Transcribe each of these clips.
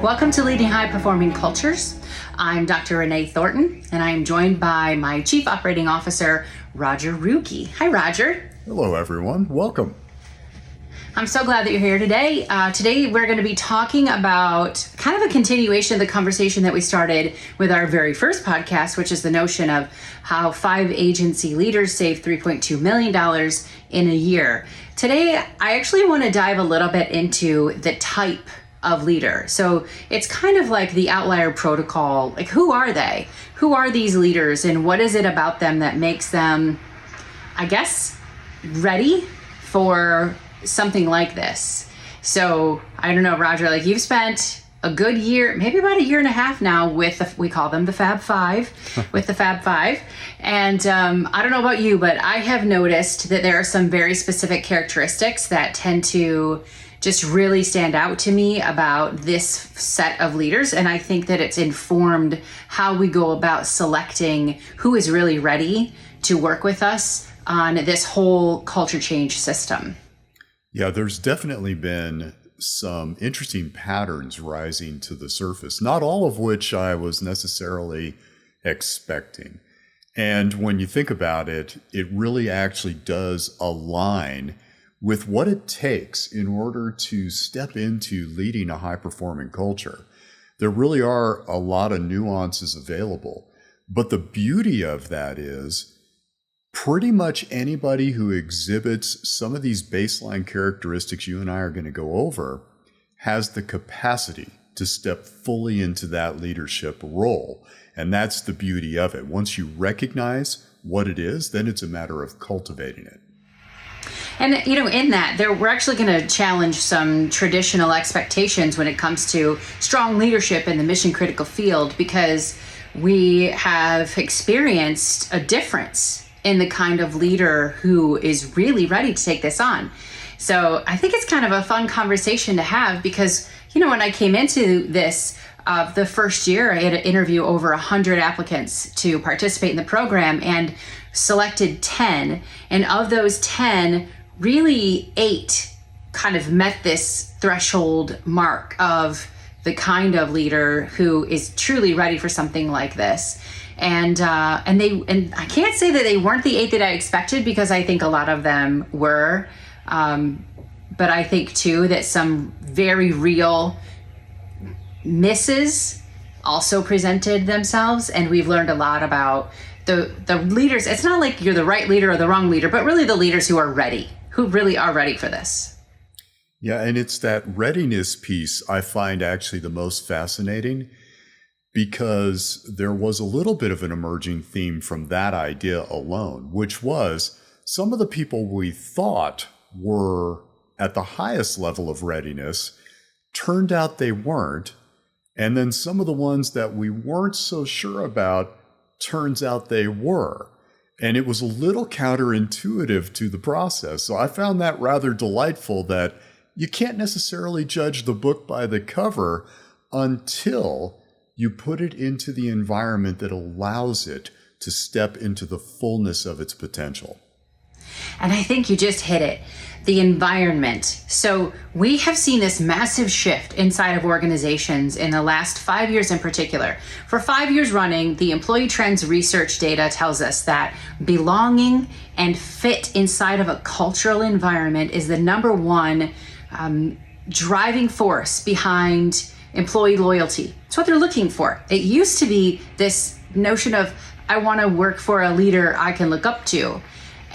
Welcome to Leading High Performing Cultures. I'm Dr. Renee Thornton, and I am joined by my Chief Operating Officer, Roger Ruki. Hi, Roger. Hello, everyone. Welcome. I'm so glad that you're here today. Today, we're going to be talking about kind of a continuation of the conversation that we started with our very first podcast, which is the notion of how 5 agency leaders save $3.2 million in a year. Today, I actually want to dive a little bit into the type of leader. So it's kind of like the outlier protocol. Like, who are they? Who are these leaders, and what is it about them that makes them, I guess, ready for something like this? So I don't know, Roger, like, you've spent a good year, maybe about a year and a half now with we call them the Fab Five, with the Fab Five. And I don't know about you, but I have noticed that there are some very specific characteristics that tend to just really stand out to me about this set of leaders. And I think that it's informed how we go about selecting who is really ready to work with us on this whole culture change system. Yeah, there's definitely been some interesting patterns rising to the surface, not all of which I was necessarily expecting. And when you think about it, it really actually does align with what it takes in order to step into leading a high-performing culture. There really are a lot of nuances available, but the beauty of that is pretty much anybody who exhibits some of these baseline characteristics you and I are going to go over has the capacity to step fully into that leadership role. And that's the beauty of it. Once you recognize what it is, then it's a matter of cultivating it. And, you know, in that, we're actually going to challenge some traditional expectations when it comes to strong leadership in the mission critical field, because we have experienced a difference in the kind of leader who is really ready to take this on. So I think it's kind of a fun conversation to have, because, you know, when I came into this, the first year, I had to interview over 100 applicants to participate in the program and selected 10. And of those 10, really 8 kind of met this threshold mark of the kind of leader who is truly ready for something like this. And I can't say that they weren't the 8 that I expected, because I think a lot of them were. But I think too that some very real misses also presented themselves, and we've learned a lot about the leaders. It's not like you're the right leader or the wrong leader, but really the leaders who are ready, who really are ready for this. Yeah, and it's that readiness piece I find actually the most fascinating, because there was a little bit of an emerging theme from that idea alone, which was some of the people we thought were at the highest level of readiness turned out they weren't. And then some of the ones that we weren't so sure about, turns out they were. And it was a little counterintuitive to the process. So I found that rather delightful, that you can't necessarily judge the book by the cover until you put it into the environment that allows it to step into the fullness of its potential. And I think you just hit it, the environment. So we have seen this massive shift inside of organizations in the last 5 years in particular. For 5 years running, the employee trends research data tells us that belonging and fit inside of a cultural environment is the number one driving force behind employee loyalty. It's what they're looking for. It used to be this notion of, I want to work for a leader I can look up to.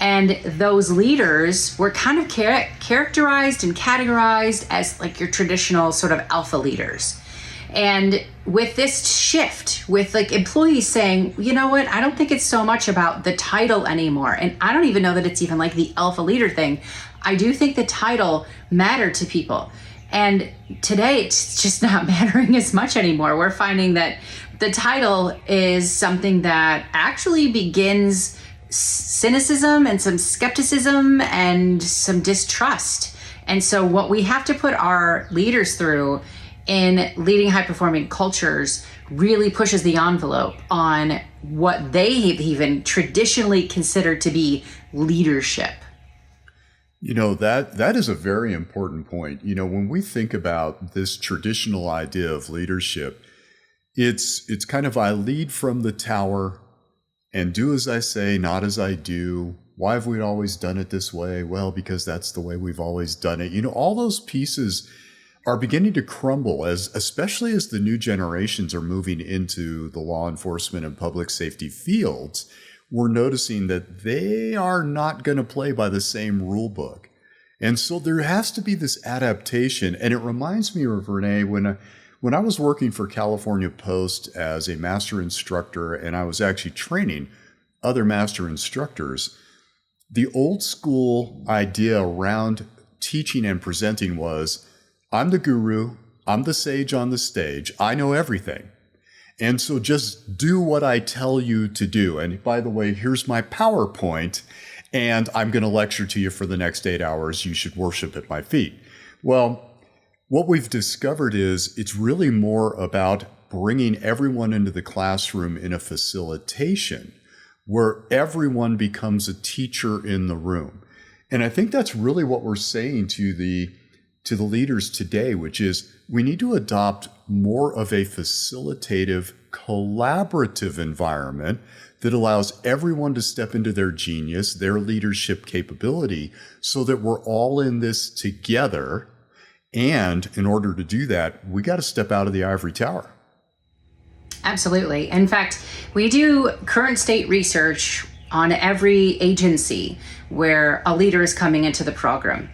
And those leaders were kind of characterized and categorized as like your traditional sort of alpha leaders. And with this shift, with like employees saying, you know what, I don't think it's so much about the title anymore. And I don't even know that it's even like the alpha leader thing. I do think the title mattered to people. And today it's just not mattering as much anymore. We're finding that the title is something that actually begins cynicism and some skepticism and some distrust. And so what we have to put our leaders through in leading high performing cultures really pushes the envelope on what they have even traditionally considered to be leadership. That is a very important point. When we think about this traditional idea of leadership, it's kind of, I lead from the tower and do as I say, not as I do. Why have we always done it this way? Well, because that's the way we've always done it. All those pieces are beginning to crumble, especially as the new generations are moving into the law enforcement and public safety fields. We're noticing that they are not going to play by the same rule book. And so there has to be this adaptation. And it reminds me of, Renee, when I was working for California Post as a master instructor, and I was actually training other master instructors, the old school idea around teaching and presenting was, I'm the guru, I'm the sage on the stage, I know everything. And so just do what I tell you to do. And by the way, here's my PowerPoint, and I'm going to lecture to you for the next 8 hours. You should worship at my feet. Well, what we've discovered is it's really more about bringing everyone into the classroom in a facilitation where everyone becomes a teacher in the room. And I think that's really what we're saying to the leaders today, which is we need to adopt more of a facilitative, collaborative environment that allows everyone to step into their genius, their leadership capability, so that we're all in this together. And in order to do that, we got to step out of the ivory tower. Absolutely. In fact, we do current state research on every agency where a leader is coming into the program.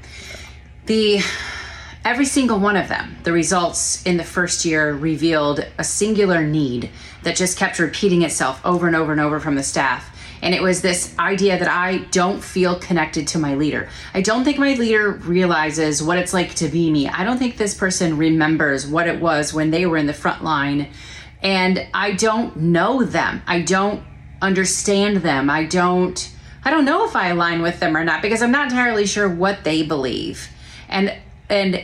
Every single one of them, the results in the first year revealed a singular need that just kept repeating itself over and over and over from the staff. And it was this idea that I don't feel connected to my leader. I don't think my leader realizes what it's like to be me. I don't think this person remembers what it was when they were in the front line. And I don't know them. I don't understand them. I don't know if I align with them or not, because I'm not entirely sure what they believe. And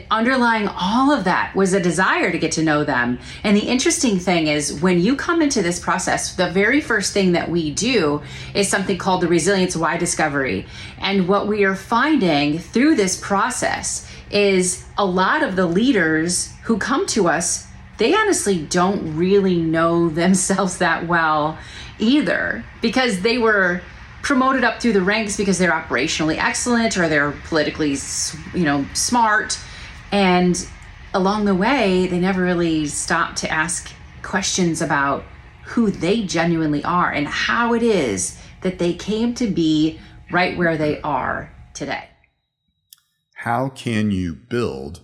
underlying all of that was a desire to get to know them. And the interesting thing is, when you come into this process, the very first thing that we do is something called the Resilience Why Discovery. And what we are finding through this process is a lot of the leaders who come to us, they honestly don't really know themselves that well either, because they were promoted up through the ranks because they're operationally excellent or they're politically, smart. And along the way, they never really stopped to ask questions about who they genuinely are and how it is that they came to be right where they are today. How can you build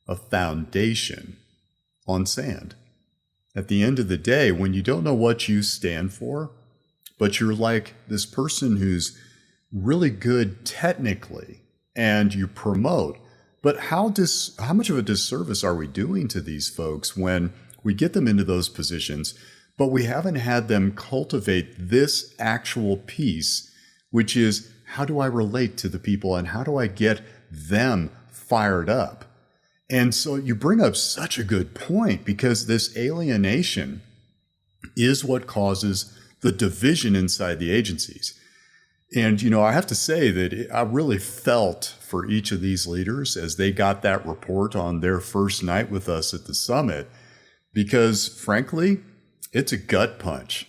a foundation on sand? At the end of the day, when you don't know what you stand for, but you're like this person who's really good technically and you promote, but how much of a disservice are we doing to these folks when we get them into those positions, but we haven't had them cultivate this actual piece, which is, how do I relate to the people and how do I get them fired up? And so you bring up such a good point, because this alienation is what causes the division inside the agencies. And, I have to say that I really felt for each of these leaders as they got that report on their first night with us at the summit, because frankly, it's a gut punch.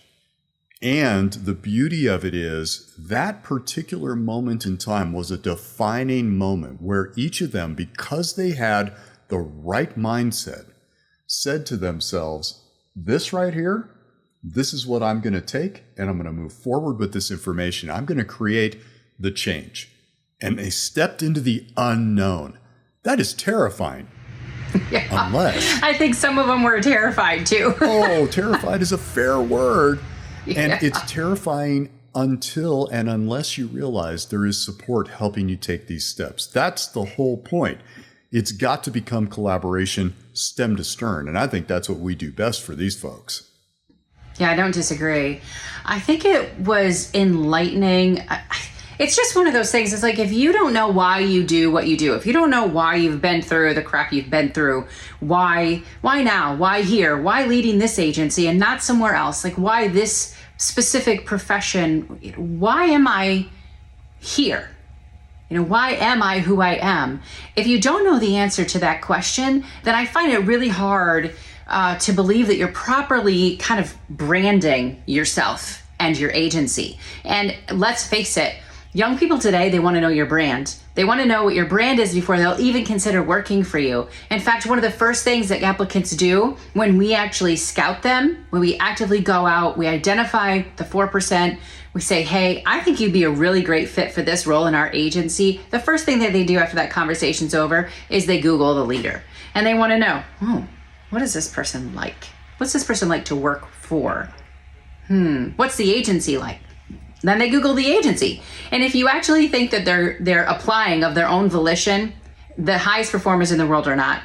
And the beauty of it is that particular moment in time was a defining moment where each of them, because they had the right mindset, said to themselves, this right here, this is what I'm going to take, and I'm going to move forward with this information. I'm going to create the change. And they stepped into the unknown. That is terrifying. Yeah. Unless. I think some of them were terrified too. Oh, terrified is a fair word. Yeah. And it's terrifying until and unless you realize there is support helping you take these steps. That's the whole point. It's got to become collaboration stem to stern. And I think that's what we do best for these folks. Yeah, I don't disagree. I think it was enlightening. It's just one of those things. It's like, if you don't know why you do what you do, if you don't know why you've been through the crap you've been through, why now, why here, why leading this agency and not somewhere else, like why this specific profession, why am I here? Why am I who I am? If you don't know the answer to that question, then I find it really hard to believe that you're properly kind of branding yourself and your agency. And let's face it, young people today, they want to know your brand. They want to know what your brand is before they'll even consider working for you. In fact, one of the first things that applicants do when we actually scout them, when we actively go out, we identify the 4%, we say, hey, I think you'd be a really great fit for this role in our agency. The first thing that they do after that conversation's over is they Google the leader. And they want to know, what is this person like? What's this person like to work for? What's the agency like? Then they Google the agency. And if you actually think that they're applying of their own volition, the highest performers in the world are not.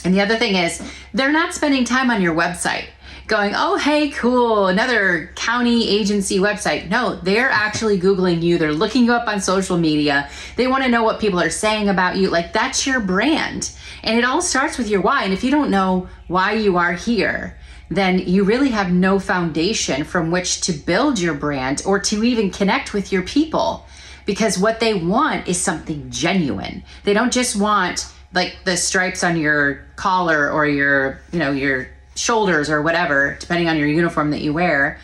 And the other thing is, they're not spending time on your website going, oh, hey, cool, another county agency website. No, they're actually Googling you. They're looking you up on social media. They want to know what people are saying about you. Like, that's your brand. And it all starts with your why. And if you don't know why you are here, then you really have no foundation from which to build your brand or to even connect with your people, because what they want is something genuine. They don't just want like the stripes on your collar or your shoulders or whatever, depending on your uniform that you wear,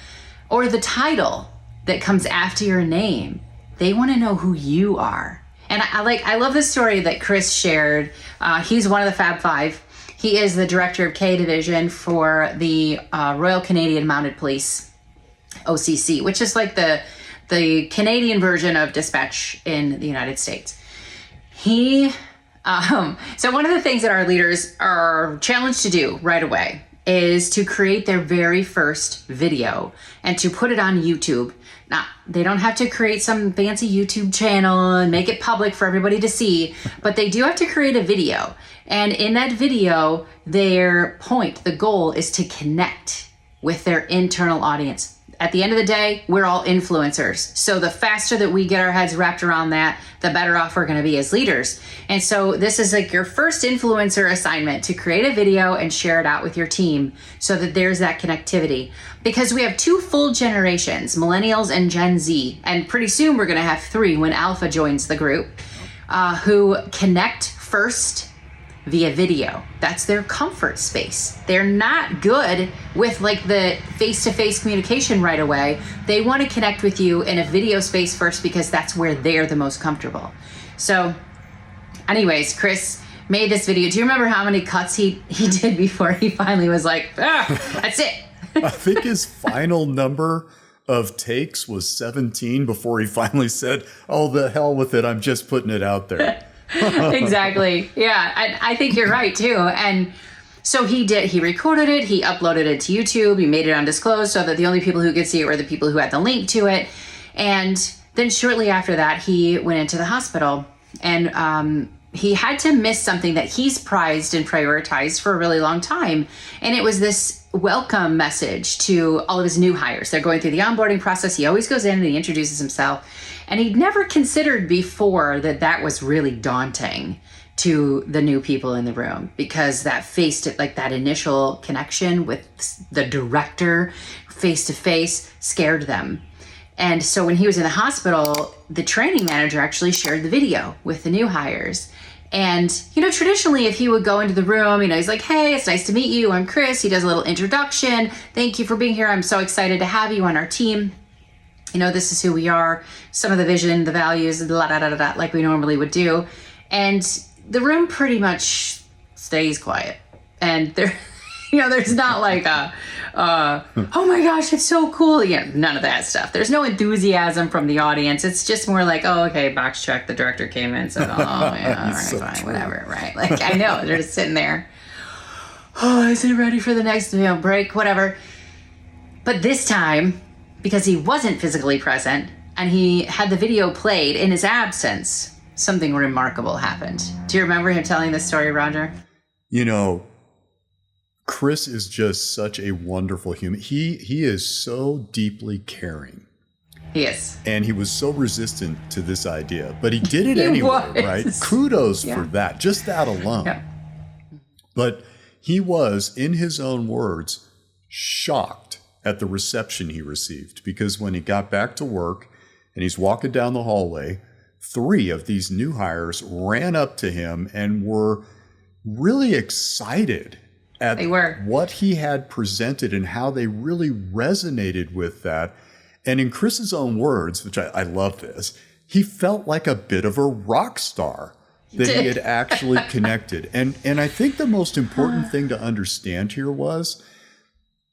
or the title that comes after your name. They want to know who you are. And I love this story that Chris shared. He's one of the Fab Five. He is the director of K Division for the Royal Canadian Mounted Police, OCC, which is like the Canadian version of dispatch in the United States. So one of the things that our leaders are challenged to do right away is to create their very first video and to put it on YouTube. Now, they don't have to create some fancy YouTube channel and make it public for everybody to see, but they do have to create a video. And in that video, the goal is to connect with their internal audience. At the end of the day, we're all influencers. So the faster that we get our heads wrapped around that, the better off we're going to be as leaders. And so this is like your first influencer assignment, to create a video and share it out with your team so that there's that connectivity. Because we have 2 full generations, millennials and Gen Z, and pretty soon we're going to have 3 when Alpha joins the group, who connect first via video. That's their comfort space. They're not good with like the face-to-face communication right away. They want to connect with you in a video space first because that's where they're the most comfortable. So anyways, Chris made this video. Do you remember how many cuts he did before he finally was like, that's it? I think his final number of takes was 17 before he finally said, oh, the hell with it, I'm just putting it out there. Exactly. Yeah. I think you're right too. And so he recorded it, he uploaded it to YouTube, he made it undisclosed so that the only people who could see it were the people who had the link to it. And then shortly after that, he went into the hospital, and he had to miss something that he's prized and prioritized for a really long time. And it was this welcome message to all of his new hires. They're going through the onboarding process. He always goes in and he introduces himself. And he'd never considered before that was really daunting to the new people in the room, because that initial connection with the director face to face scared them. And so when he was in the hospital, the training manager actually shared the video with the new hires. And, traditionally, if he would go into the room, he's like, hey, it's nice to meet you. I'm Chris. He does a little introduction. Thank you for being here. I'm so excited to have you on our team. This is who we are, some of the vision, the values, like we normally would do. And the room pretty much stays quiet. And there's not like oh my gosh, it's so cool. None of that stuff. There's no enthusiasm from the audience. It's just more like, oh, okay, box check. The director came in, said, oh, yeah, all right, so fine, true. Whatever, right? Like, I know, they're just sitting there. Oh, is he ready for the next break? Whatever. But this time, because he wasn't physically present and he had the video played in his absence, something remarkable happened. Do you remember him telling this story, Roger? Chris is just such a wonderful human. He is so deeply caring. He is. And he was so resistant to this idea, but he did it anyway, right? Kudos for that, just that alone. Yeah. But he was, in his own words, shocked at the reception he received, because when he got back to work and he's walking down the hallway, 3 of these new hires ran up to him and were really excited at what he had presented and how they really resonated with that. And in Chris's own words, which I love this, he felt like a bit of a rock star that he had actually connected. And I think the most important thing to understand here was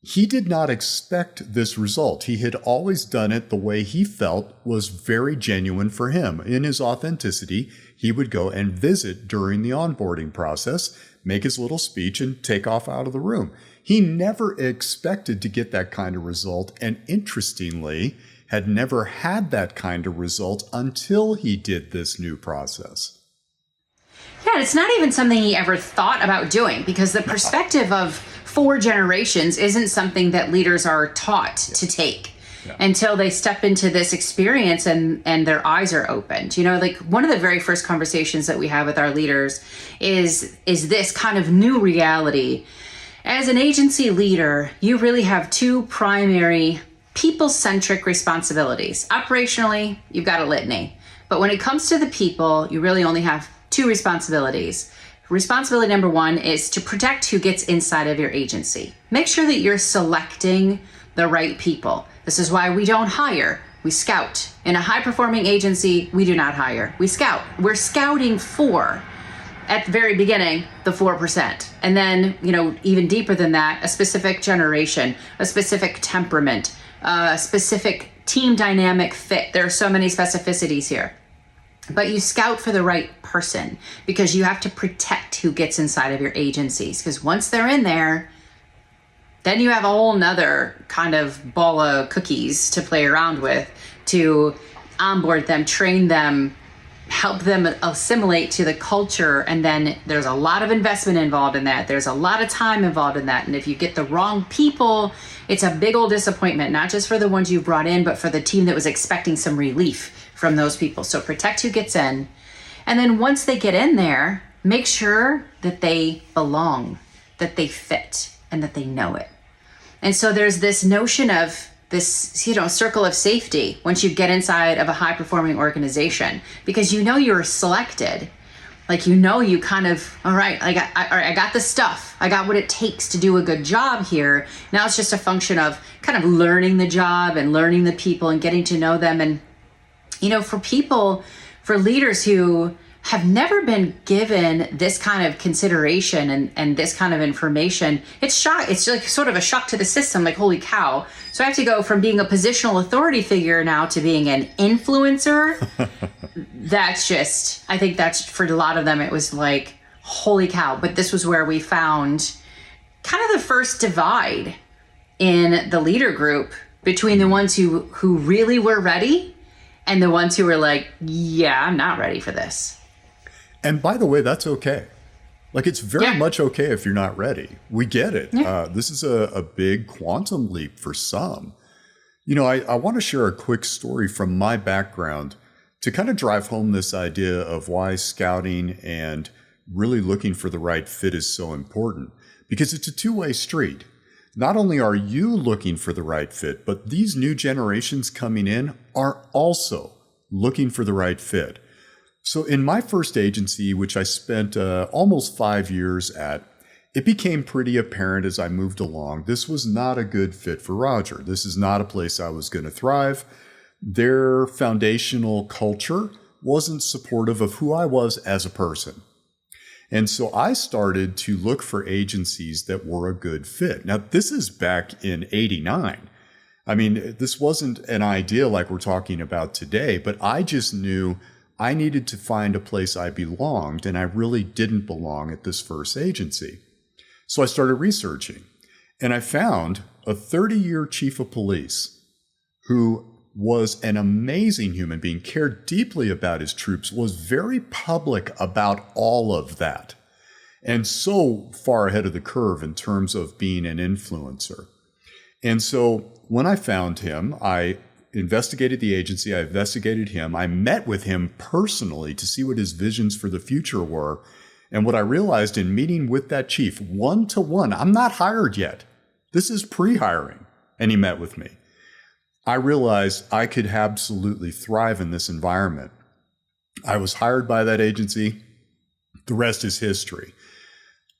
he did not expect this result. He had always done it the way he felt was very genuine for him. In his authenticity, he would go and visit during the onboarding process, make his little speech, and take off out of the room. He never expected to get that kind of result, and interestingly, had never had that kind of result until he did this new process. Yeah, it's not even something he ever thought about doing, because the perspective of 4 generations isn't something that leaders are taught to take until they step into this experience and their eyes are opened. You know, like one of the very first conversations that we have with our leaders is this kind of new reality. As an agency leader, you really have 2 primary people-centric responsibilities. Operationally, you've got a litany. But when it comes to the people, you really only have 2 responsibilities. Responsibility number 1 is to protect who gets inside of your agency. Make sure that you're selecting the right people. This is why we don't hire, we scout. In a high-performing agency, we do not hire, we scout. We're scouting for, at the very beginning, the 4%. And then, you know, even deeper than that, a specific generation, a specific temperament, a specific team dynamic fit. There are so many specificities here. But you scout for the right person because you have to protect who gets inside of your agencies. Because once they're in there, then you have a whole nother kind of ball of cookies to play around with to onboard them, train them, help them assimilate to the culture. And then there's a lot of investment involved in that. There's a lot of time involved in that. And if you get the wrong people, it's a big old disappointment, not just for the ones you brought in, but for the team that was expecting some relief from those people. So protect who gets in. And then once they get in there, make sure that they belong, that they fit, and that they know it. And so there's this notion of this, you know, circle of safety once you get inside of a high performing organization, because you know you're selected. Like, you know, you kind of, all right, I got the stuff. I got what it takes to do a good job here. Now it's just a function of kind of learning the job and learning the people and getting to know them. And, you know, for people, for leaders who have never been given this kind of consideration and this kind of information, it's like sort of a shock to the system, like, holy cow. So I have to go from being a positional authority figure now to being an influencer. That's just, I think that's, for a lot of them, it was like, holy cow. But this was where we found kind of the first divide in the leader group between the ones who really were ready and the ones who were like, yeah, I'm not ready for this. And by the way, that's okay. Like, it's very much okay if you're not ready. We get it. Yeah. This is a big quantum leap for some. You know, I want to share a quick story from my background to kind of drive home this idea of why scouting and really looking for the right fit is so important. Because it's a two-way street. Not only are you looking for the right fit, but these new generations coming in are also looking for the right fit. So in my first agency, which I spent almost 5 years at, it became pretty apparent as I moved along, this was not a good fit for Roger. This is not a place I was going to thrive. Their foundational culture wasn't supportive of who I was as a person. And so I started to look for agencies that were a good fit. Now, this is back in '89. I mean, this wasn't an idea like we're talking about today, but I just knew I needed to find a place I belonged, and I really didn't belong at this first agency. So I started researching, and I found a 30-year chief of police who was an amazing human being, cared deeply about his troops, was very public about all of that, and so far ahead of the curve in terms of being an influencer. And so when I found him, I investigated the agency, I investigated him, I met with him personally to see what his visions for the future were. And what I realized in meeting with that chief, one-to-one, I'm not hired yet. This is pre-hiring. And he met with me. I realized I could absolutely thrive in this environment. I was hired by that agency. The rest is history.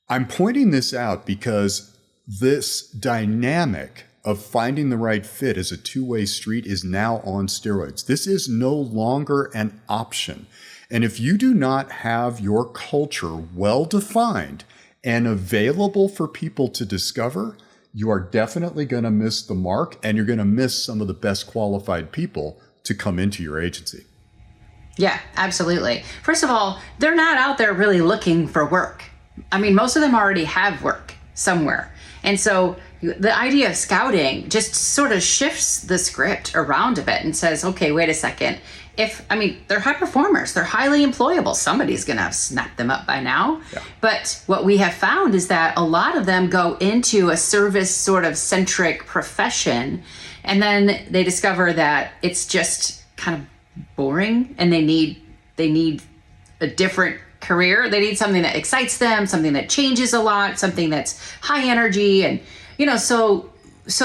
I'm pointing this out because this dynamic of finding the right fit as a two-way street is now on steroids. This is no longer an option. And if you do not have your culture well defined and available for people to discover, you are definitely going to miss the mark, and you're going to miss some of the best qualified people to come into your agency. Yeah, absolutely. First of all, they're not out there really looking for work. I mean, most of them already have work somewhere. And so the idea of scouting just sort of shifts the script around a bit and says, okay, wait a second. They're high performers, they're highly employable. Somebody's going to have snapped them up by now. Yeah. But what we have found is that a lot of them go into a service sort of centric profession, and then they discover that it's just kind of boring, and they need a different career. They need something that excites them, something that changes a lot, something that's high energy. And, so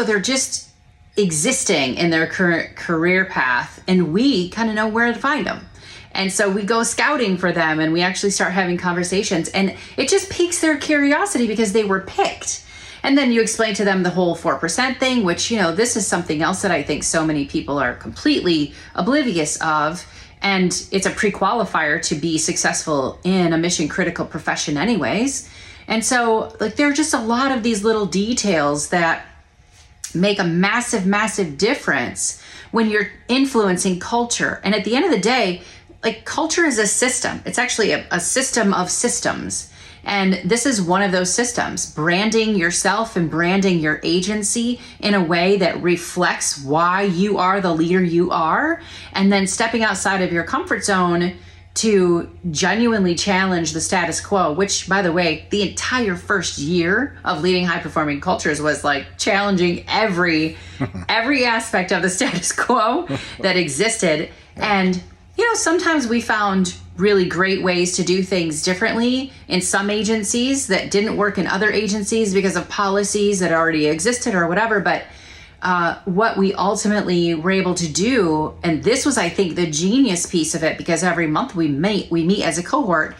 they're just existing in their current career path, and we kind of know where to find them. And so we go scouting for them, and we actually start having conversations, and it just piques their curiosity because they were picked. And then you explain to them the whole 4% thing, which, this is something else that I think so many people are completely oblivious of. And it's a pre-qualifier to be successful in a mission critical profession anyways. And so there are just a lot of these little details that make a massive, massive difference when you're influencing culture. And at the end of the day, culture is a system. It's actually a system of systems. And this is one of those systems, branding yourself and branding your agency in a way that reflects why you are the leader you are, and then stepping outside of your comfort zone to genuinely challenge the status quo, which, by the way, the entire first year of leading high performing cultures was challenging every aspect of the status quo that existed. And, sometimes we found really great ways to do things differently in some agencies that didn't work in other agencies because of policies that already existed or whatever. But what we ultimately were able to do, and this was, I think, the genius piece of it, because every month we meet as a cohort.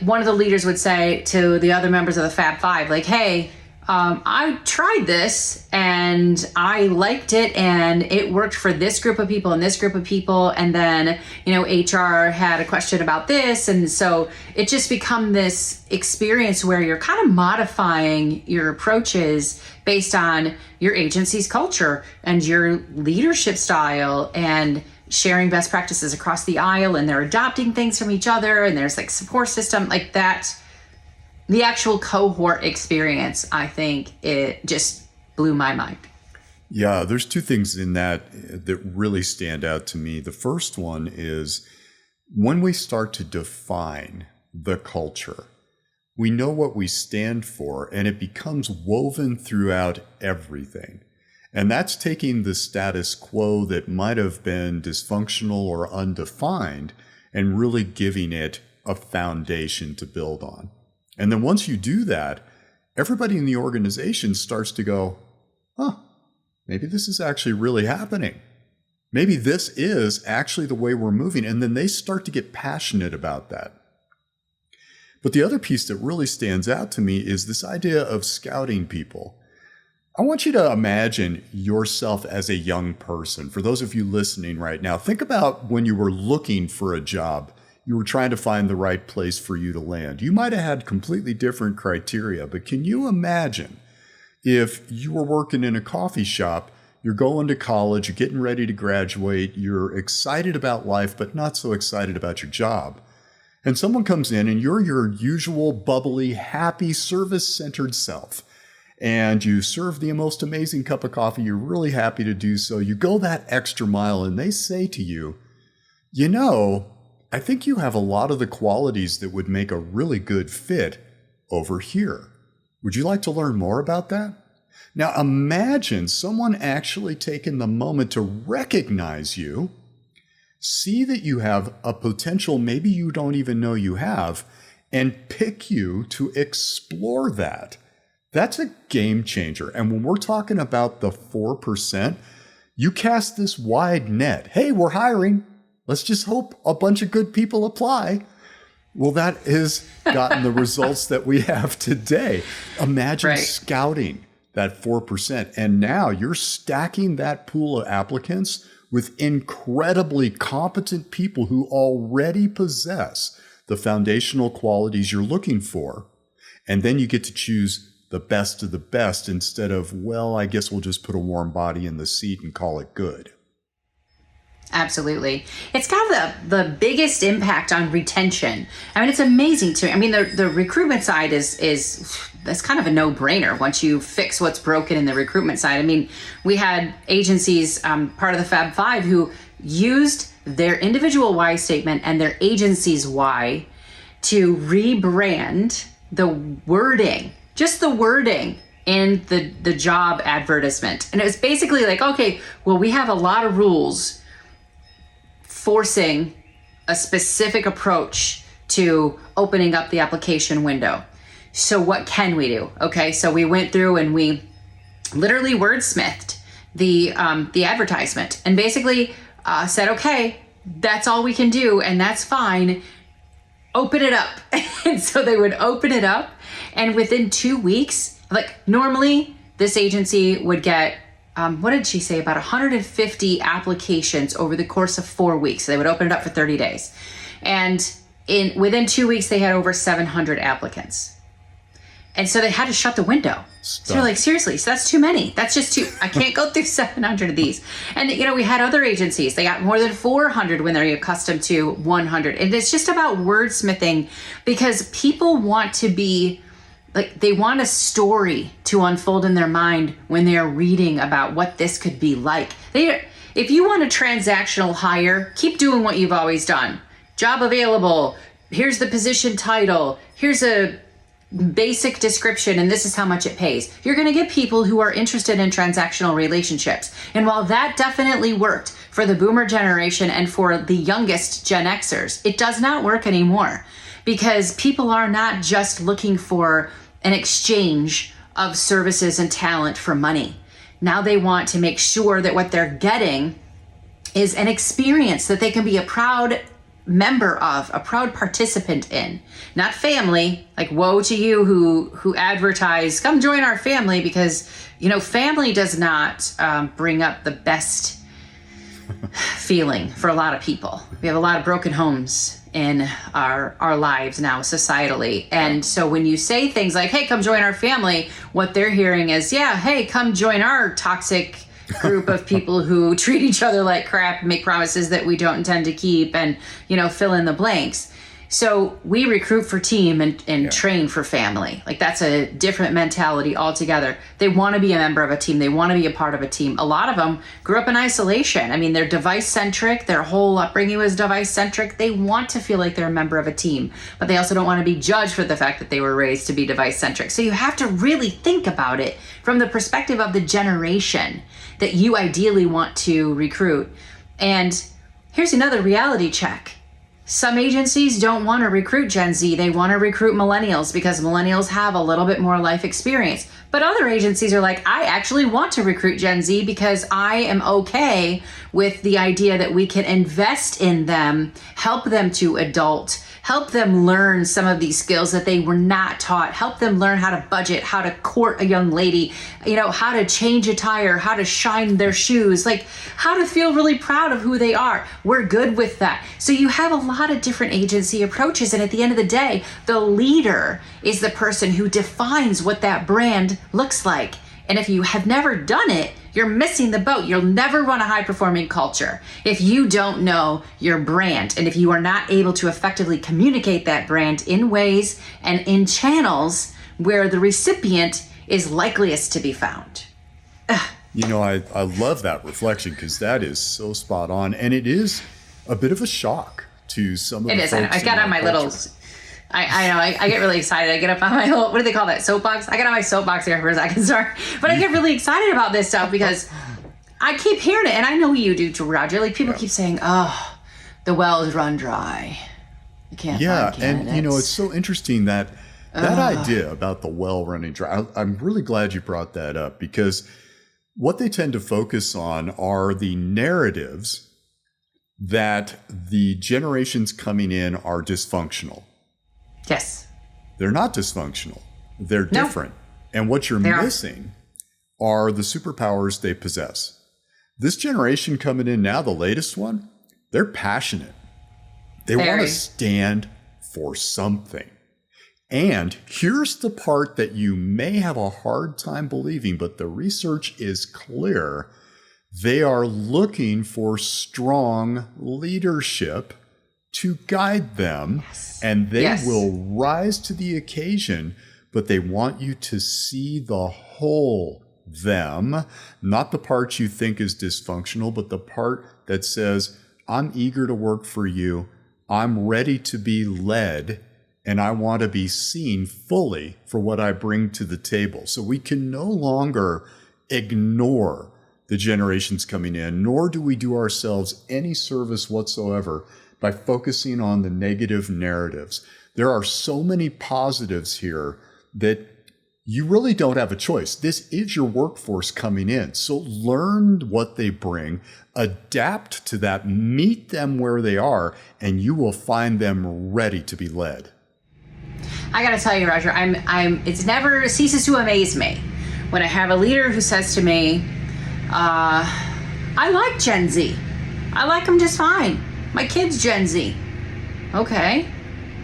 One of the leaders would say to the other members of the Fab Five, hey, I tried this and I liked it, and it worked for this group of people and this group of people. And then, HR had a question about this. And so it just become this experience where you're kind of modifying your approaches based on your agency's culture and your leadership style, and sharing best practices across the aisle, and they're adopting things from each other. And there's support system that. The actual cohort experience, I think, it just blew my mind. Yeah, there's two things in that really stand out to me. The first one is when we start to define the culture, we know what we stand for, and it becomes woven throughout everything. And that's taking the status quo that might have been dysfunctional or undefined and really giving it a foundation to build on. And then once you do that, everybody in the organization starts to go, maybe this is actually really happening. Maybe this is actually the way we're moving. And then they start to get passionate about that. But the other piece that really stands out to me is this idea of scouting people. I want you to imagine yourself as a young person. For those of you listening right now, think about when you were looking for a job. You were trying to find the right place for you to land. You might have had completely different criteria, but can you imagine if you were working in a coffee shop, you're going to college, you're getting ready to graduate, you're excited about life, but not so excited about your job. And someone comes in and you're your usual bubbly, happy, service-centered self. And you serve the most amazing cup of coffee. You're really happy to do so. You go that extra mile and they say to you, I think you have a lot of the qualities that would make a really good fit over here. Would you like to learn more about that? Now imagine someone actually taking the moment to recognize you, see that you have a potential maybe you don't even know you have, and pick you to explore that. That's a game changer. And when we're talking about the 4%, you cast this wide net. Hey, we're hiring. Let's just hope a bunch of good people apply. Well, that has gotten the results that we have today. Imagine scouting that 4%. And now you're stacking that pool of applicants with incredibly competent people who already possess the foundational qualities you're looking for. And then you get to choose the best of the best instead of, well, I guess we'll just put a warm body in the seat and call it good. Absolutely. It's got the biggest impact on retention. I mean, it's amazing to me. I mean, the recruitment side is that's kind of a no-brainer once you fix what's broken in the recruitment side. I mean, we had agencies, part of the Fab Five, who used their individual why statement and their agency's why to rebrand the wording, just the wording in the job advertisement. And it was basically like, okay, well, we have a lot of rules forcing a specific approach to opening up the application window. So what can we do? Okay, so we went through and we literally wordsmithed the advertisement and basically said, okay, that's all we can do and that's fine. Open it up. And so they would open it up, and within 2 weeks, like normally this agency would get what did she say? About 150 applications over the course of 4 weeks. So they would open it up for 30 days. And within 2 weeks, they had over 700 applicants. And so they had to shut the window. So they're like, seriously, so that's too many. That's just too, I can't go through 700 of these. And, we had other agencies. They got more than 400 when they're accustomed to 100. And it's just about wordsmithing, because people want to be, like, they want a story to unfold in their mind when they are reading about what this could be like. If you want a transactional hire, keep doing what you've always done. Job available. Here's the position title. Here's a basic description, and this is how much it pays. You're going to get people who are interested in transactional relationships. And while that definitely worked for the boomer generation and for the youngest Gen Xers, it does not work anymore, because people are not just looking for an exchange of services and talent for money. Now they want to make sure that what they're getting is an experience that they can be a proud member of, a proud participant in. Not family, like woe to you who advertise, come join our family, because, family does not bring up the best feeling for a lot of people. We have a lot of broken homes in our lives now societally. And so when you say things like, hey, come join our family, what they're hearing is, yeah, hey, come join our toxic group of people who treat each other like crap, make promises that we don't intend to keep, and, fill in the blanks. So we recruit for team and train for family. Like, that's a different mentality altogether. They want to be a member of a team. They want to be a part of a team. A lot of them grew up in isolation. I mean, they're device-centric. Their whole upbringing was device-centric. They want to feel like they're a member of a team, but they also don't want to be judged for the fact that they were raised to be device-centric. So you have to really think about it from the perspective of the generation that you ideally want to recruit. And here's another reality check. Some agencies don't want to recruit Gen Z. They want to recruit millennials because millennials have a little bit more life experience. But other agencies are like, I actually want to recruit Gen Z because I am okay with the idea that we can invest in them, help them to adult, help them learn some of these skills that they were not taught, help them learn how to budget, how to court a young lady, how to change a tire, how to shine their shoes, like how to feel really proud of who they are. We're good with that. So you have a lot of different agency approaches. And at the end of the day, the leader is the person who defines what that brand looks like. And if you have never done it, you're missing the boat. You'll never run a high-performing culture if you don't know your brand, and if you are not able to effectively communicate that brand in ways and in channels where the recipient is likeliest to be found. I love that reflection, because that is so spot on, and it is a bit of a shock to some of the folks. It is. I got on my little... I know, I get really excited. I get up on my little, what do they call that, soapbox? I got on my soapbox here for a second, sorry. But I get really excited about this stuff because I keep hearing it, and I know you do too, Roger. Like, people keep saying, oh, the wells run dry. You can't find candidates. And, it's so interesting that idea about the well running dry. I'm really glad you brought that up, because what they tend to focus on are the narratives that the generations coming in are dysfunctional. Yes. They're not dysfunctional. They're No. different. And what you're missing are the superpowers they possess. This generation coming in now, the latest one, they're passionate. They want to stand for something. And here's the part that you may have a hard time believing, but the research is clear. They are looking for strong leadership to guide them, and they will rise to the occasion, but they want you to see the whole them, not the part you think is dysfunctional, but the part that says, I'm eager to work for you, I'm ready to be led, and I want to be seen fully for what I bring to the table. So we can no longer ignore the generations coming in, nor do we do ourselves any service whatsoever by focusing on the negative narratives. There are so many positives here that you really don't have a choice. This is your workforce coming in. So learn what they bring, adapt to that, meet them where they are, and you will find them ready to be led. I got to tell you, Roger, it never ceases to amaze me when I have a leader who says to me, I like Gen Z. I like them just fine. My kid's Gen Z. Okay.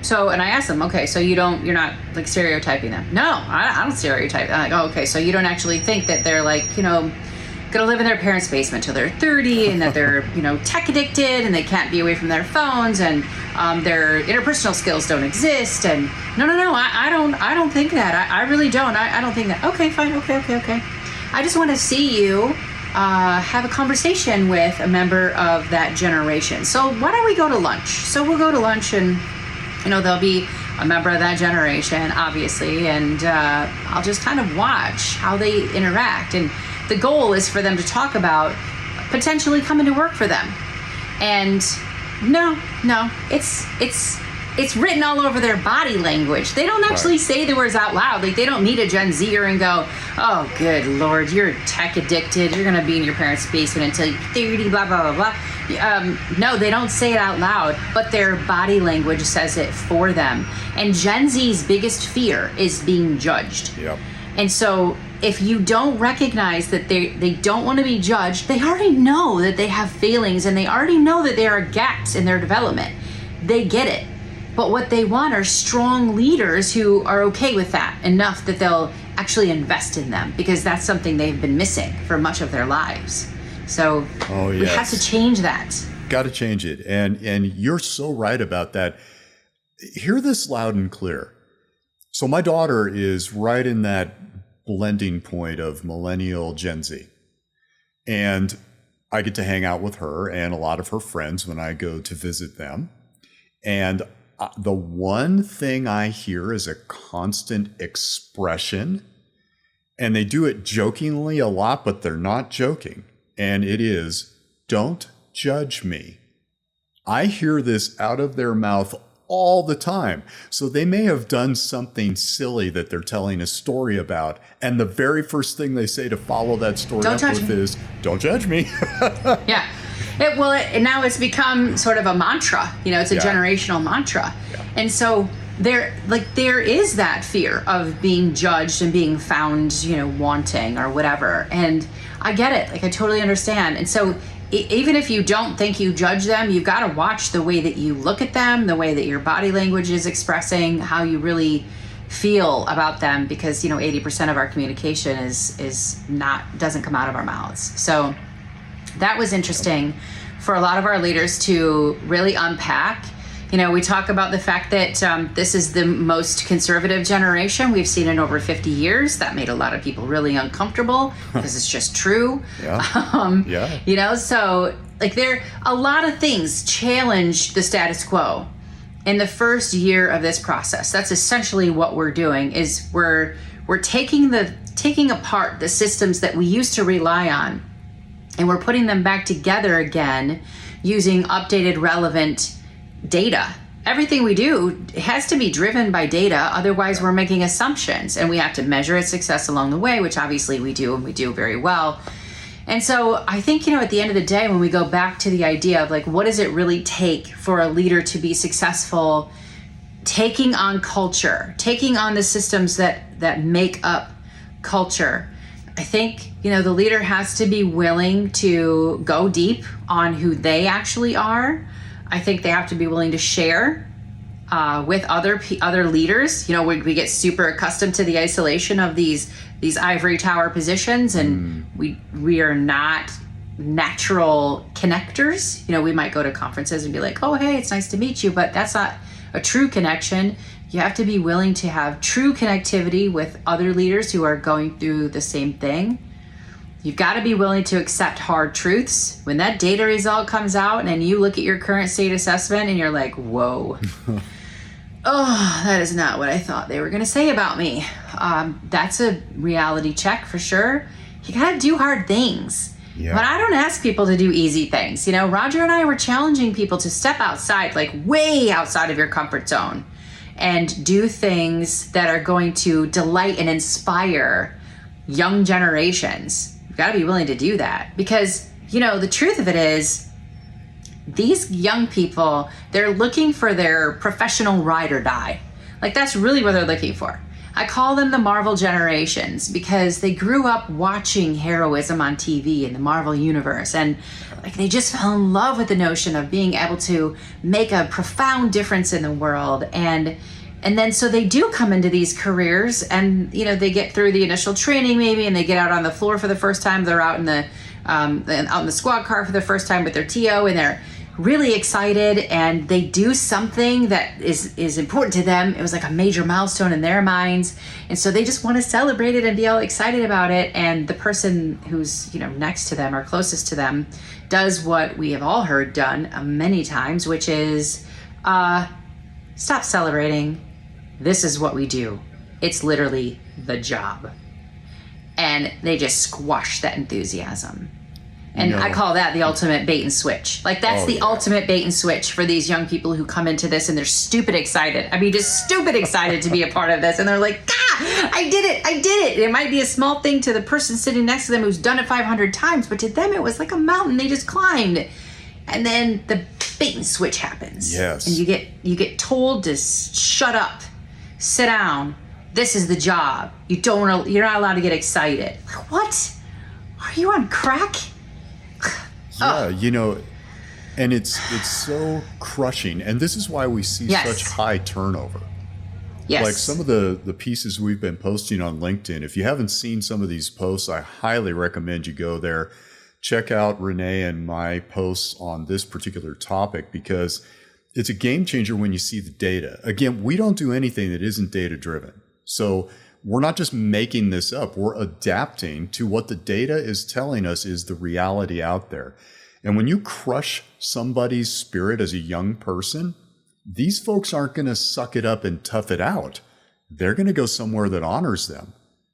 So, and I asked them, okay, so you're not like stereotyping them. No, I don't stereotype. I'm like, oh, okay, so you don't actually think that they're like, gonna live in their parents' basement till they're 30 and that they're, tech addicted and they can't be away from their phones and their interpersonal skills don't exist. And no, I don't think that. I really don't. I don't think that. Okay, fine. Okay. I just want to see you have a conversation with a member of that generation. So why don't we go to lunch? So we'll go to lunch and there'll be a member of that generation, obviously, and I'll just kind of watch how they interact. And the goal is for them to talk about potentially coming to work for them. And no, it's written all over their body language. They don't actually say the words out loud. Like, they don't meet a Gen Zer and go, oh, good Lord, you're tech addicted. You're going to be in your parents' basement until you're 30, blah, blah, blah, blah. No, they don't say it out loud, but their body language says it for them. And Gen Z's biggest fear is being judged. Yep. And so if you don't recognize that they don't want to be judged, they already know that they have failings and they already know that there are gaps in their development. They get it. But what they want are strong leaders who are okay with that enough that they'll actually invest in them, because that's something they've been missing for much of their lives. So we have to change that. Got to change it. And you're so right about that. Hear this loud and clear. So my daughter is right in that blending point of millennial Gen Z. And I get to hang out with her and a lot of her friends when I go to visit them. And the one thing I hear is a constant expression, and they do it jokingly a lot, but they're not joking. And it is, don't judge me. I hear this out of their mouth all the time. So they may have done something silly that they're telling a story about, and the very first thing they say to follow that story up with is, don't judge me. Yeah. Now it's become sort of a mantra, it's a generational mantra. Yeah. And so there is that fear of being judged and being found, wanting or whatever. And I get it. I totally understand. And so even if you don't think you judge them, you've got to watch the way that you look at them, the way that your body language is expressing how you really feel about them, because, 80% of our communication doesn't come out of our mouths. So that was interesting for a lot of our leaders to really unpack. We talk about the fact that this is the most conservative generation we've seen in over 50 years. That made a lot of people really uncomfortable because it's just true. Yeah. So a lot of things challenge the status quo in the first year of this process. That's essentially what we're doing, is we're taking apart the systems that we used to rely on, and we're putting them back together again using updated, relevant data. Everything we do has to be driven by data. Otherwise, we're making assumptions, and we have to measure its success along the way, which obviously we do, and we do very well. And so I think, at the end of the day, when we go back to the idea of like, what does it really take for a leader to be successful, taking on culture, taking on the systems that make up culture, I think, the leader has to be willing to go deep on who they actually are. I think they have to be willing to share with other leaders. We get super accustomed to the isolation of these ivory tower positions, and we are not natural connectors. We might go to conferences and be like, oh, hey, it's nice to meet you, but that's not a true connection. You have to be willing to have true connectivity with other leaders who are going through the same thing. You've got to be willing to accept hard truths. When that data result comes out and you look at your current state assessment and you're like, whoa, oh, that is not what I thought they were going to say about me. That's a reality check for sure. You got to do hard things. Yeah. But I don't ask people to do easy things. Roger and I were challenging people to step outside, like way outside of your comfort zone, and do things that are going to delight and inspire young generations. You've got to be willing to do that because, the truth of it is these young people, they're looking for their professional ride or die. Like that's really what they're looking for. I call them the Marvel generations because they grew up watching heroism on TV in the Marvel universe, and like they just fell in love with the notion of being able to make a profound difference in the world. And then so they do come into these careers, and they get through the initial training maybe, and they get out on the floor for the first time. They're out in the squad car for the first time with their TO, and they're really excited, and they do something that is important to them. It was like a major milestone in their minds, and so they just want to celebrate it and be all excited about it. And the person who's next to them or closest to them does what we have all heard done many times, which is stop celebrating. This is what we do. It's literally the job. And they just squash that enthusiasm. And I call that the ultimate bait and switch. Like that's the ultimate bait and switch for these young people who come into this and they're stupid excited. I mean, just stupid excited to be a part of this. And they're like, I did it. It might be a small thing to the person sitting next to them who's done it 500 times, but to them it was like a mountain they just climbed. And then the bait and switch happens. Yes. And you get told to shut up, sit down. This is the job. You're not allowed to get excited. Like, what? Are you on crack? Yeah, and it's so crushing. And this is why we see such high turnover. Yes. Like some of the pieces we've been posting on LinkedIn, if you haven't seen some of these posts, I highly recommend you go there. Check out Renee and my posts on this particular topic because it's a game changer when you see the data. Again, we don't do anything that isn't data driven. So we're not just making this up. We're adapting to what the data is telling us is the reality out there. And when you crush somebody's spirit as a young person, these folks aren't going to suck it up and tough it out. They're going to go somewhere that honors them,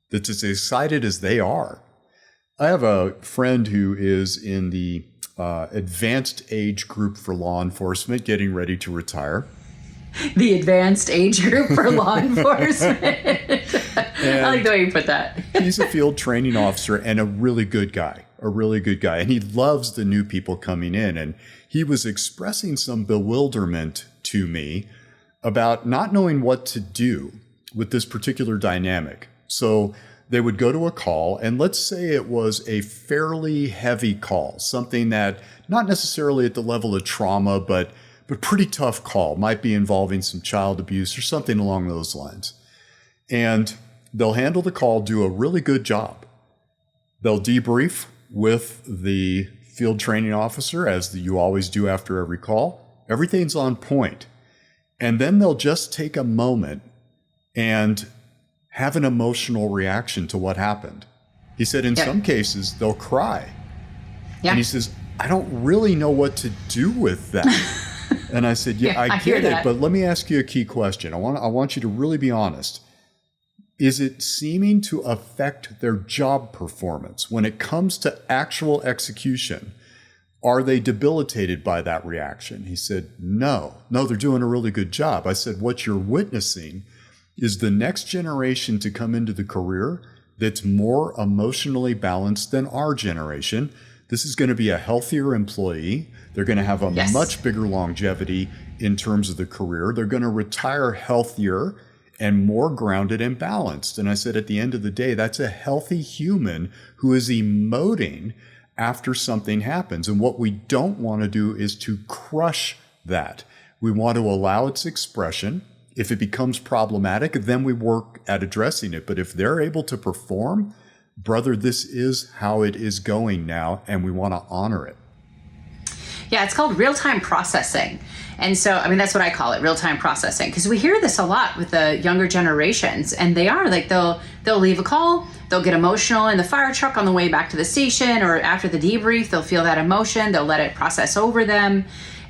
that's as excited as they are. I have a friend who is in the advanced age group for law enforcement, getting ready to retire. The advanced age group for law enforcement. I like the way you put that. He's a field training officer and a really good guy. And he loves the new people coming in. And he was expressing some bewilderment to me about not knowing what to do with this particular dynamic. So they would go to a call, and let's say it was a fairly heavy call, something that not necessarily at the level of trauma, but pretty tough call, might be involving some child abuse or something along those lines. And they'll handle the call, do a really good job. They'll debrief with the field training officer, as you always do after every call. Everything's on point. And then they'll just take a moment and have an emotional reaction to what happened. He said in some cases, they'll cry. Yeah. And he says, I don't really know what to do with that. And I said, I get it, but let me ask you a key question. I want you to really be honest. Is it seeming to affect their job performance when it comes to actual execution? Are they debilitated by that reaction? He said, no, they're doing a really good job. I said, what you're witnessing is the next generation to come into the career. that's more emotionally balanced than our generation. This is going to be a healthier employee. They're going to have a much bigger longevity in terms of the career. They're going to retire healthier and more grounded and balanced. And I said, at the end of the day, that's a healthy human who is emoting after something happens. And what we don't want to do is to crush that. We want to allow its expression. If it becomes problematic, then we work at addressing it. But if they're able to perform, brother, this is how it is going now, and we want to honor it. Yeah, it's called real-time processing. And so, I mean, that's what I call it, real-time processing, because we hear this a lot with the younger generations, and they are like, they'll leave a call, they'll get emotional in the fire truck on the way back to the station, or after the debrief, they'll feel that emotion, they'll let it process over them.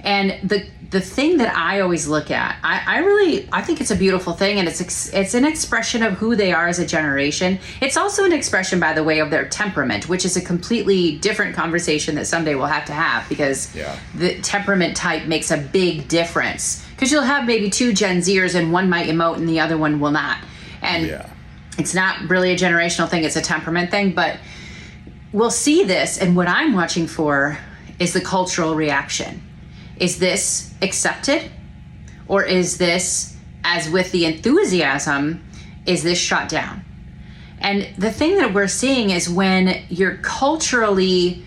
And the thing that I always look at, I think it's a beautiful thing, and it's an expression of who they are as a generation. It's also an expression, by the way, of their temperament, which is a completely different conversation that someday we'll have to have, because the temperament type makes a big difference. Because you'll have maybe two Gen Zers, and one might emote and the other one will not. And it's not really a generational thing, it's a temperament thing. But we'll see this, and what I'm watching for is the cultural reaction. Is this accepted? Or is this, as with the enthusiasm, is this shut down? And the thing that we're seeing is when you're culturally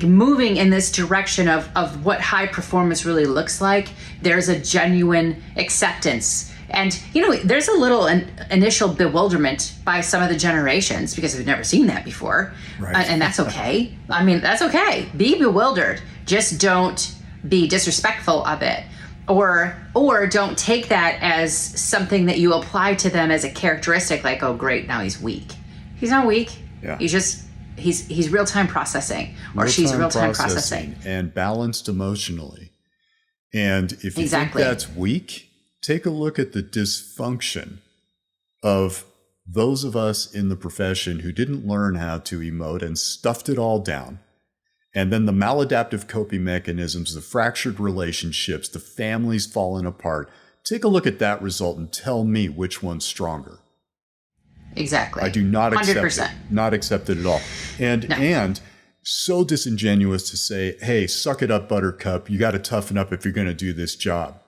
moving in this direction of what high performance really looks like, there's a genuine acceptance. And, there's a little initial bewilderment by some of the generations because we've never seen that before. Right. And that's okay. I mean, that's okay. Be bewildered. Just don't be disrespectful of it, or don't take that as something that you apply to them as a characteristic, like, oh great, now he's weak. He's not weak. He's real-time processing, or she's real-time processing and balanced emotionally. And if you think that's weak, take a look at the dysfunction of those of us in the profession who didn't learn how to emote and stuffed it all down. And then the maladaptive coping mechanisms, the fractured relationships, the families falling apart. Take a look at that result and tell me which one's stronger. Exactly. I do not accept 100%. it. Not accept it at all. And so disingenuous to say, hey, suck it up, buttercup. You got to toughen up if you're going to do this job.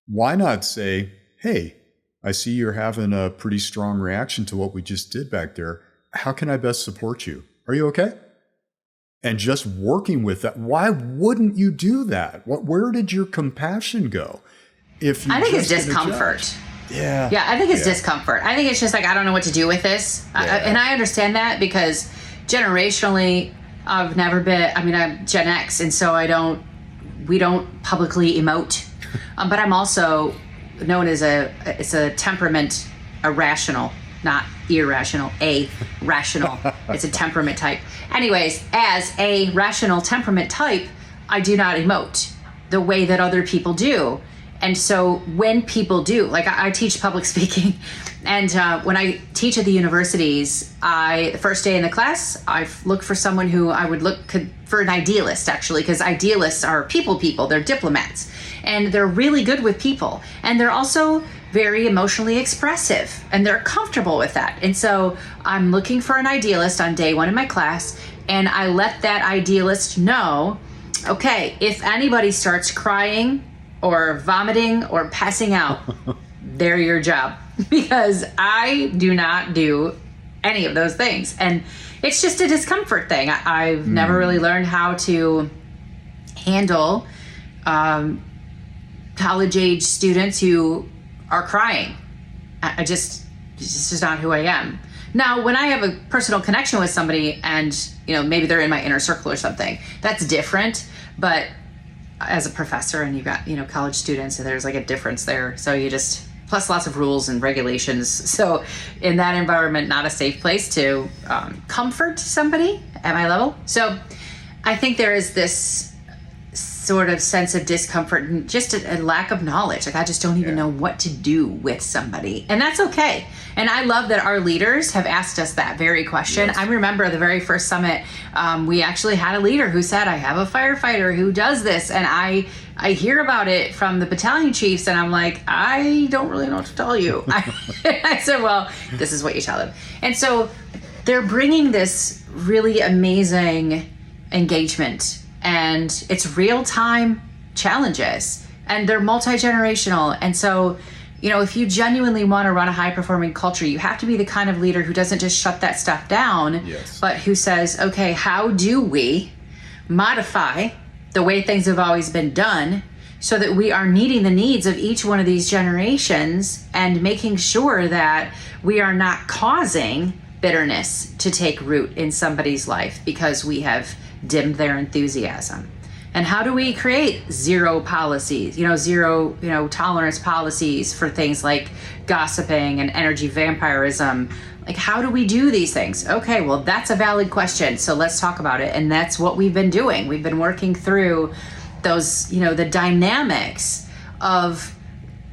Why not say, hey, I see you're having a pretty strong reaction to what we just did back there. How can I best support you? Are you okay? And just working with that. Why wouldn't you do that? Where did your compassion go? I think it's discomfort. Yeah, I think it's discomfort. I think it's just like, I don't know what to do with this. And I understand that because generationally, I've never been, I'm Gen X, and so we don't publicly emote. But I'm also known as it's a temperament, a rational, not irrational, a rational. It's a temperament type. Anyways, as a rational temperament type, I do not emote the way that other people do. And so when people do, like I teach public speaking, and when I teach at the universities, the first day in the class, I look for someone who I would look for an idealist, actually, because idealists are people, they're diplomats, and they're really good with people. And they're also very emotionally expressive, and they're comfortable with that. And so I'm looking for an idealist on day one in my class, and I let that idealist know, okay, if anybody starts crying or vomiting or passing out, they're your job, because I do not do any of those things. And it's just a discomfort thing. I've never really learned how to handle college-age students who are crying. It's just not who I am. Now, when I have a personal connection with somebody and, maybe they're in my inner circle or something, that's different. But as a professor and you've got, college students, and there's like a difference there. So plus lots of rules and regulations. So in that environment, not a safe place to comfort somebody at my level. So I think there is this sort of sense of discomfort and just a lack of knowledge. Like I just don't even know what to do with somebody. And that's okay. And I love that our leaders have asked us that very question. Yes. I remember the very first summit, we actually had a leader who said, I have a firefighter who does this. And I I hear about it from the battalion chiefs, and I'm like, I don't really know what to tell you. I said, well, this is what you tell them. And so they're bringing this really amazing engagement, and it's real-time challenges, and they're multi-generational. And so, you know, if you genuinely want to run a high-performing culture, you have to be the kind of leader who doesn't just shut that stuff down, yes, but who says, okay, how do we modify the way things have always been done so that we are meeting the needs of each one of these generations and making sure that we are not causing bitterness to take root in somebody's life because we have dimmed their enthusiasm. And how do we create zero policies, zero, tolerance policies for things like gossiping and energy vampirism? Like, how do we do these things? Okay, well, that's a valid question. So let's talk about it. And that's what we've been doing. We've been working through those, the dynamics of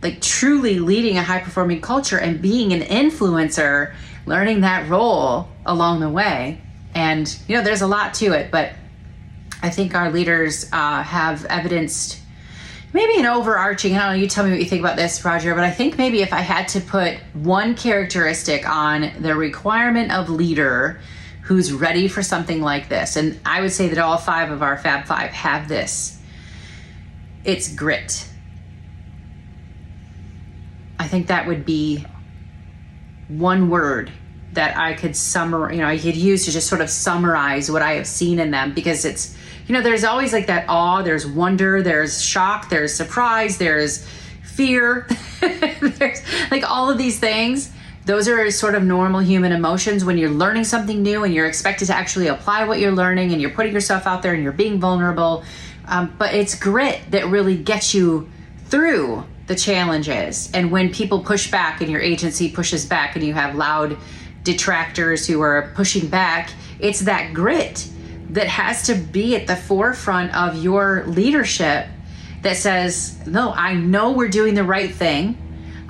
like truly leading a high performing culture and being an influencer, learning that role along the way. And, there's a lot to it, but I think our leaders have evidenced maybe an overarching, I don't know, you tell me what you think about this, Roger, but I think maybe if I had to put one characteristic on the requirement of leader who's ready for something like this, and I would say that all 5 of our Fab 5 have this, it's grit. I think that would be one word that I could I could use to just sort of summarize what I have seen in them, because it's, there's always like that awe, there's wonder, there's shock, there's surprise, there's fear, there's like all of these things. Those are sort of normal human emotions when you're learning something new and you're expected to actually apply what you're learning and you're putting yourself out there and you're being vulnerable. But it's grit that really gets you through the challenges. And when people push back and your agency pushes back and you have loud detractors who are pushing back, it's that grit that has to be at the forefront of your leadership that says, no, I know we're doing the right thing.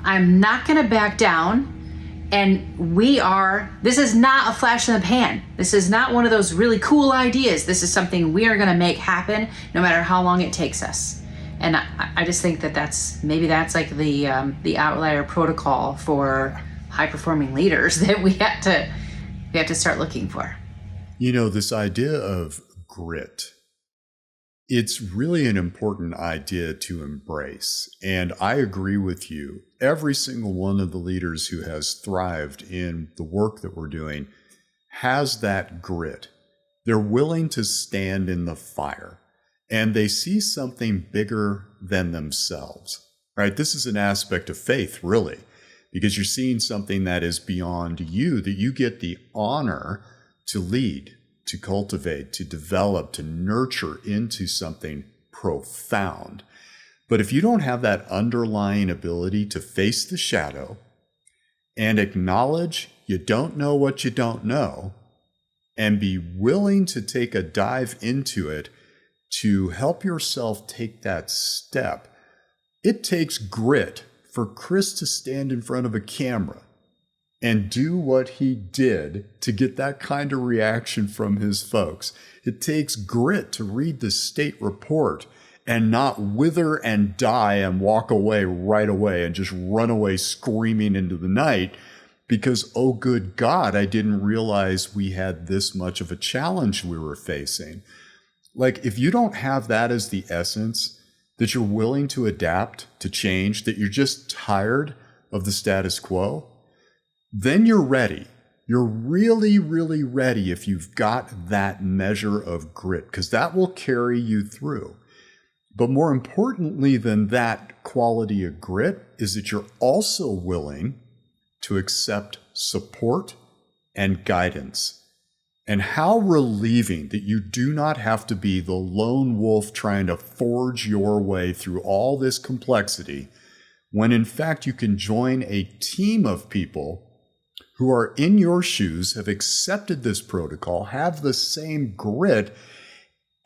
I'm not going to back down. And this is not a flash in the pan. This is not one of those really cool ideas. This is something we are going to make happen no matter how long it takes us. And I just think that's like the outlier protocol for high performing leaders that we have to start looking for. This idea of grit, it's really an important idea to embrace. And I agree with you. Every single one of the leaders who has thrived in the work that we're doing has that grit. They're willing to stand in the fire and they see something bigger than themselves, right? This is an aspect of faith, really, because you're seeing something that is beyond you, that you get the honor to lead, to cultivate, to develop, to nurture into something profound. But if you don't have that underlying ability to face the shadow and acknowledge you don't know what you don't know and be willing to take a dive into it to help yourself take that step, it takes grit for Chris to stand in front of a camera and do what he did to get that kind of reaction from his folks. It takes grit to read the state report and not wither and die and walk away right away and just run away screaming into the night because, oh, good God, I didn't realize we had this much of a challenge we were facing. Like, if you don't have that as the essence, that you're willing to adapt, to change, that you're just tired of the status quo, then you're ready. You're really, really ready if you've got that measure of grit, because that will carry you through. But more importantly than that quality of grit is that you're also willing to accept support and guidance. And how relieving that you do not have to be the lone wolf trying to forge your way through all this complexity, when in fact you can join a team of people who are in your shoes, have accepted this protocol, have the same grit,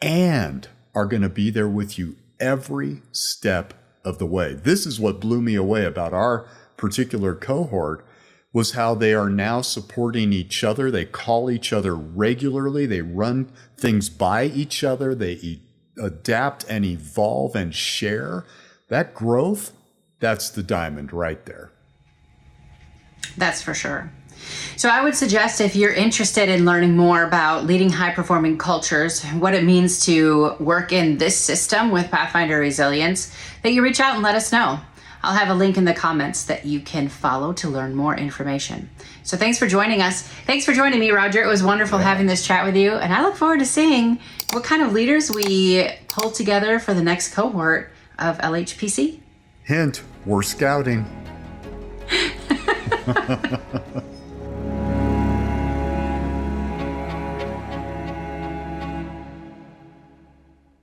and are going to be there with you every step of the way. This is what blew me away about our particular cohort, was how they are now supporting each other. They call each other regularly. They run things by each other. They adapt and evolve and share, that growth, that's the diamond right there. That's for sure. So I would suggest, if you're interested in learning more about leading high-performing cultures, what it means to work in this system with Pathfinder Resilience, that you reach out and let us know. I'll have a link in the comments that you can follow to learn more information. So thanks for joining us. Thanks for joining me, Roger. It was wonderful having this chat with you. And I look forward to seeing what kind of leaders we pull together for the next cohort of LHPC. Hint, we're scouting.